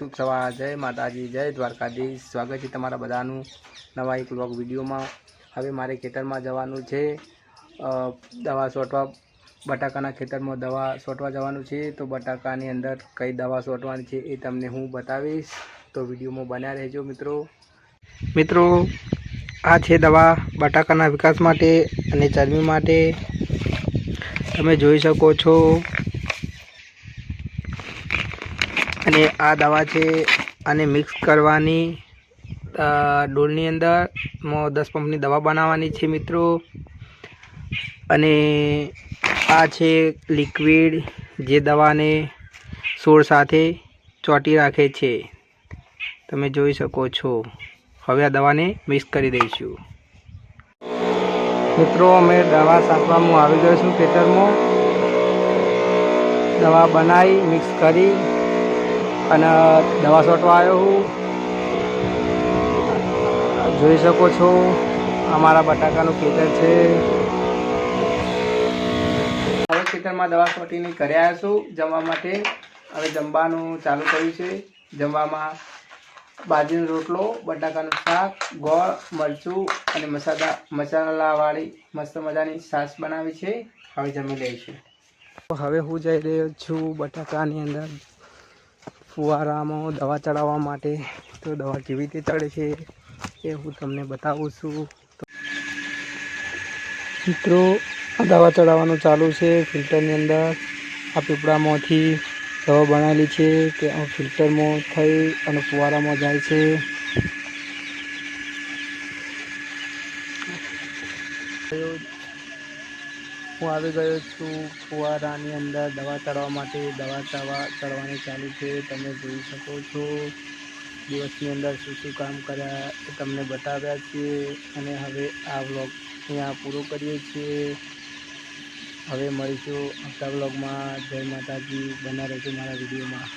शुभ सवार। जय माताजी, जय द्वारकाधीश। स्वागत है तमारा बधाનું नवा एक व्लॉग विडियोમાં। હવે મારે ખેતરમાં જવાનું છે, દવા છોટવા બટાકાના ખેતરમાં દવા છોટવા જવાનું છે। તો બટાકાની અંદર કઈ દવા છોટવાની છે એ તમને હું બતાવીશ, તો વિડીયોમાં બન્યા રહેજો મિત્રો। આ છે દવા બટાકાના વિકાસ માટે અને ચરબી માટે, તમે જોઈ શકો છો। અને આ દવા છે, આને મિક્સ કરવાની ડોલની અંદર 10 પંપની દવા બનાવવાની છે મિત્રો। અને આ છે લિક્વિડ, જે દવાને છોડ સાથે ચોંટી રાખે છે, તમે જોઈ શકો છો। હવે આ દવાને મિક્સ કરી દઈશું મિત્રો। અમે દવા છાંટવામાં આવી ગયો છું ખેતરમાં। દવા બનાવી મિક્સ કરી અને દવા છોટવા આવ્યો હું। જોઈ શકો છો અમારા બટાકાનું ખેતર છે। હવે ખેતરમાં દવા છોટીને ઘરે આવ્યા છું જમવા માટે। હવે જમવાનું ચાલુ કર્યું છે। જમવામાં બાજરીનો રોટલો, બટાકાનું શાક, ગોળ, મરચું અને મસાલાવાળી મસ્ત મજાની છાશ બનાવી છે। હવે જમી લઈશું। હવે હું જઈ રહ્યો છું બટાકાની અંદર ફુવારામાં દવા ચડાવવા માટે। તો દવા કેવી રીતે ચડે છે એ હું તમને બતાવું છું મિત્રો। આ દવા ચડાવવાનું ચાલુ છે ફિલ્ટરની અંદર। આ પીપળામાંથી દવા બનાવેલી છે કે આ ફિલ્ટરમાં થઈ અને ફુવારામાં જાય છે। હું આવી ગયો છું ફુવારાની અંદર દવા ચડાવવા માટે। દવા ચડવાની ચાલુ છે, તમે જોઈ શકો છો। દિવસની અંદર શું કામ કર્યા એ તમને બતાવ્યા છીએ। અને હવે આ વ્લોગ અહીંયા પૂરો કરીએ છીએ। હવે મળીશું આવતા વ્લોગમાં। જય માતાજી, બના રહેજો મારા વિડીયોમાં।